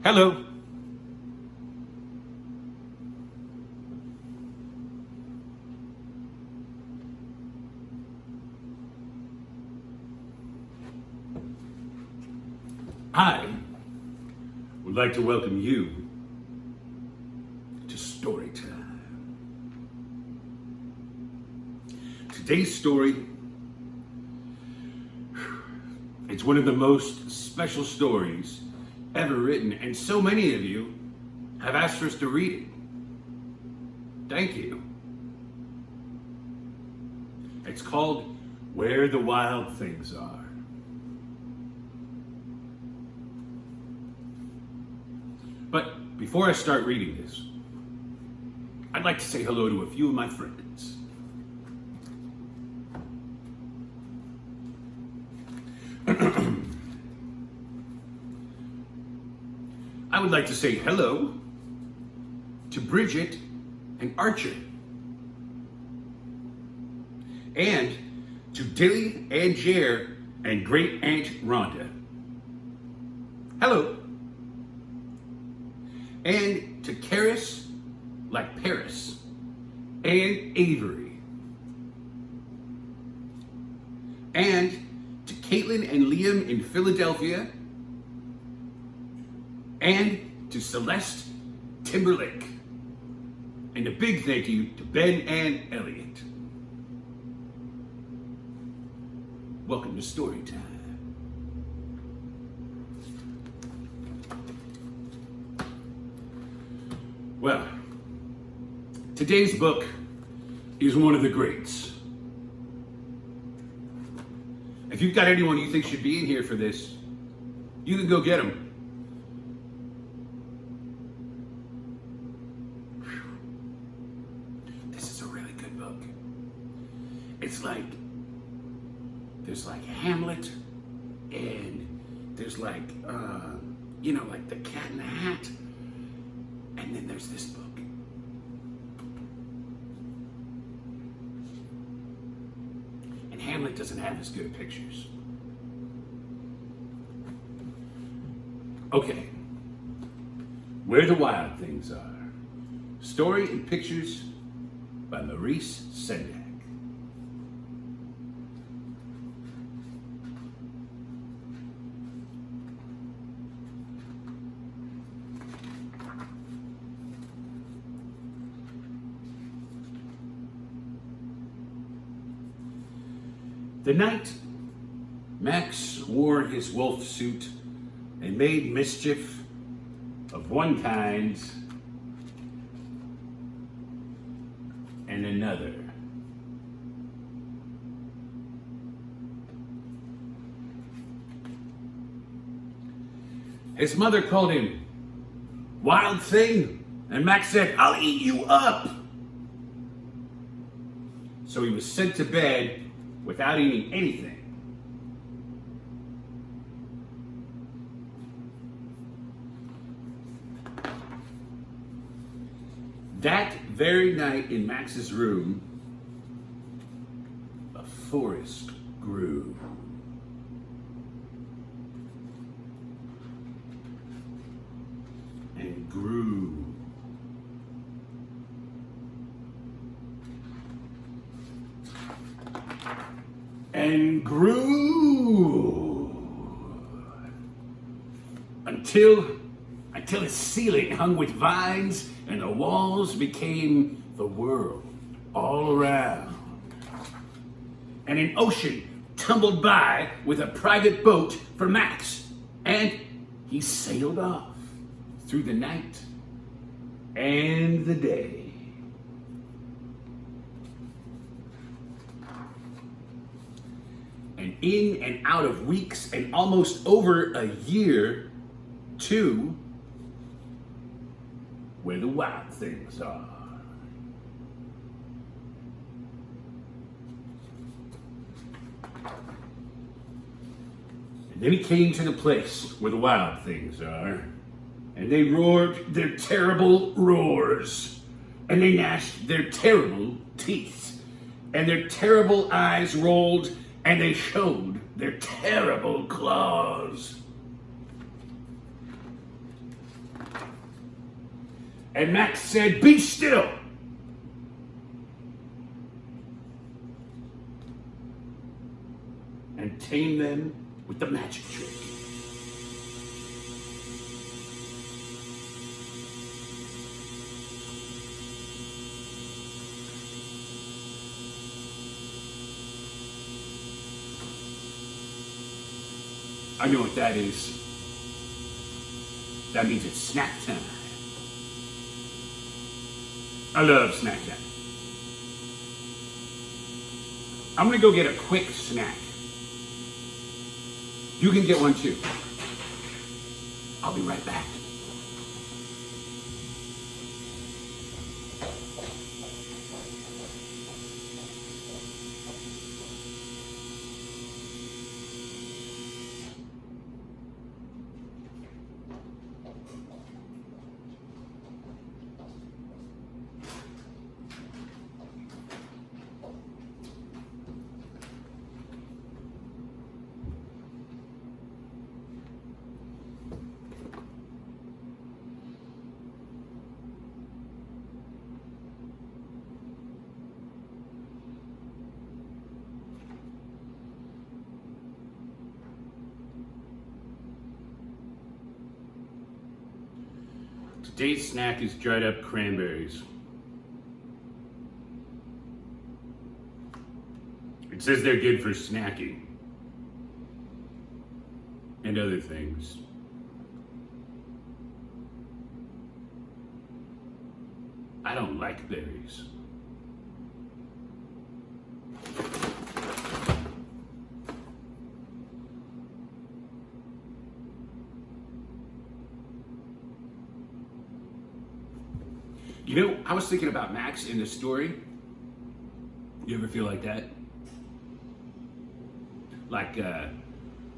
Hello. I would like to welcome you to Storytime. Today's story, it's one of the most special stories ever written, and so many of you have asked for us to read it. Thank you. It's called Where the Wild Things Are. But before I start reading this, I'd like to say hello to a few of my friends. I would like to say hello to Bridget and Archer, and to Dilly and Jer and Great Aunt Rhonda. Hello. And to Karis, like Paris, and Avery. And to Caitlin and Liam in Philadelphia. And to Celeste Timberlake. And a big thank you to Ben and Elliot. Welcome to Storytime. Well, today's book is one of the greats. If you've got anyone you think should be in here for this, you can go get them. This is a really good book. It's like, there's like Hamlet, and there's like, like the Cat in the Hat. And then there's this book. And Hamlet doesn't have as good pictures. Okay. Where the Wild Things Are. Story and pictures by Maurice Sendak. The night Max wore his wolf suit and made mischief of one kind and another. His mother called him Wild Thing, and Max said, "I'll eat you up." So he was sent to bed without eating anything. That very night in Max's room, a forest grew. And grew. And grew until its ceiling hung with vines and the walls became the world all around. And an ocean tumbled by with a private boat for Max, and he sailed off through the night and the day. And in and out of weeks and almost over a year to Where the Wild Things Are. And then he came to the place where the wild things are, and they roared their terrible roars, and they gnashed their terrible teeth, and their terrible eyes rolled, and they showed their terrible claws. And Max said, "Be still." And tame them with the magic trick. I know what that is. That means it's snack time. I love snack time. I'm gonna go get a quick snack. You can get one too. I'll be right back. Today's snack is dried up cranberries. It says they're good for snacking and other things. I don't like berries. You know, I was thinking about Max in the story. You ever feel like that? Like, I'm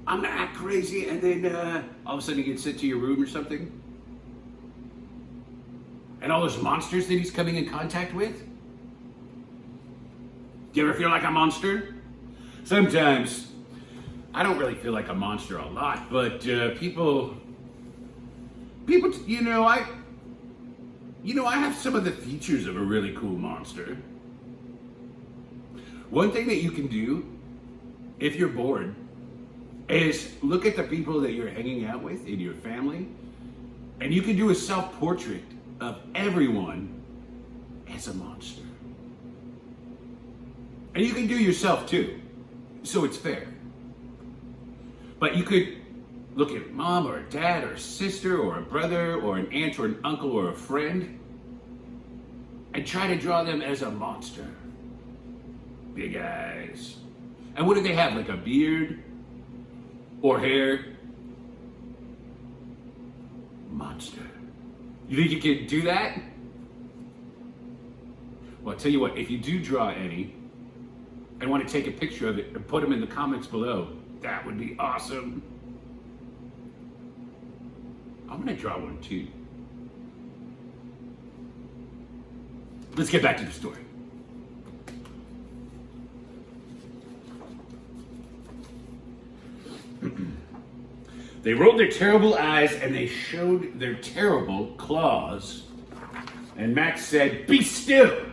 gonna act crazy and then all of a sudden you get sent to your room or something? And all those monsters that he's coming in contact with? Do you ever feel like a monster? Sometimes. I don't really feel like a monster a lot, but people, I have some of the features of a really cool monster. One thing that you can do, if you're bored, is look at the people that you're hanging out with in your family, and you can do a self-portrait of everyone as a monster. And you can do yourself too, so it's fair. But you could look at mom or a dad or a sister or a brother or an aunt or an uncle or a friend and try to draw them as a monster. Big eyes. And what do they have, like a beard or hair? Monster. You think you can do that? Well, I'll tell you what, if you do draw any and want to take a picture of it and put them in the comments below, that would be awesome. I'm gonna draw one too. Let's get back to the story. They rolled their terrible eyes and they showed their terrible claws. And Max said, "Be still!"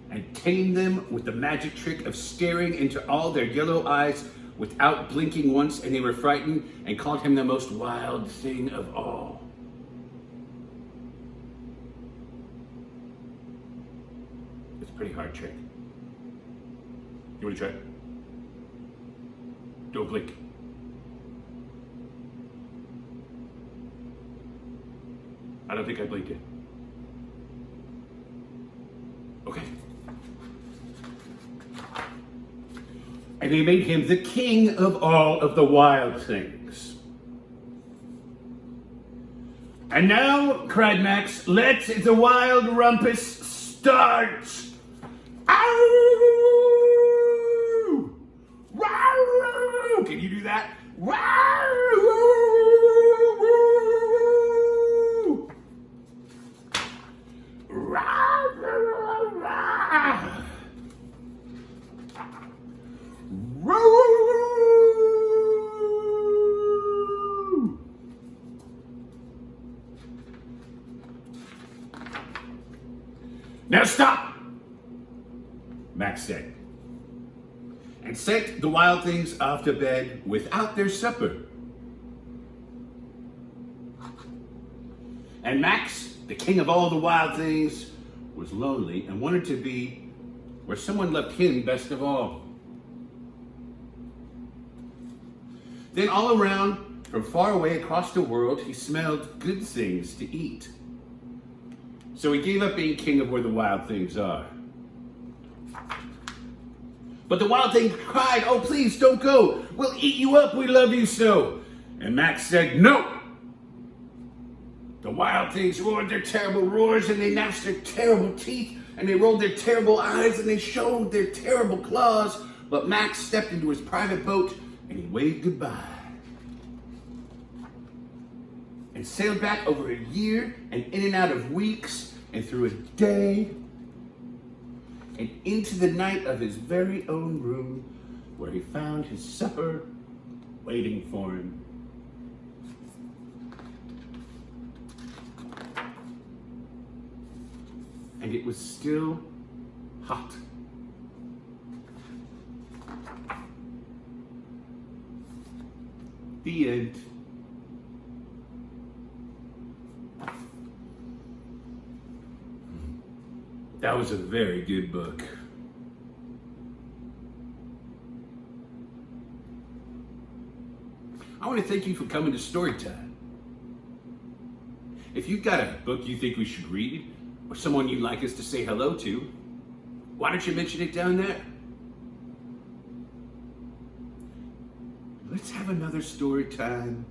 And tamed them with the magic trick of staring into all their yellow eyes without blinking once, and they were frightened and called him the most wild thing of all. It's a pretty hard trick. You want to try it? Don't blink. I don't think I blinked it. Okay. And they made him the king of all of the wild things. And now, cried Max, let the wild rumpus start. Ow! Wow! Can you do that? Wow! Now stop, Max said, and sent the wild things off to bed without their supper. And Max, the king of all the wild things, was lonely and wanted to be where someone loved him best of all. Then all around, from far away across the world, he smelled good things to eat. So he gave up being king of where the wild things are. But the wild things cried, "Oh, please don't go. We'll eat you up. We love you so." And Max said, "No." The wild things roared their terrible roars, and they gnashed their terrible teeth, and they rolled their terrible eyes, and they showed their terrible claws. But Max stepped into his private boat, and he waved goodbye. And sailed back over a year, and in and out of weeks, and through a day, and into the night of his very own room, where he found his supper waiting for him. And it was still hot. The end. That was a very good book. I want to thank you for coming to Storytime. If you've got a book you think we should read, or someone you'd like us to say hello to, why don't you mention it down there? Let's have another story time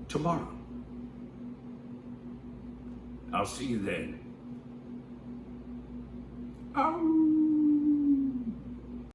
tomorrow. I'll see you then. Oh.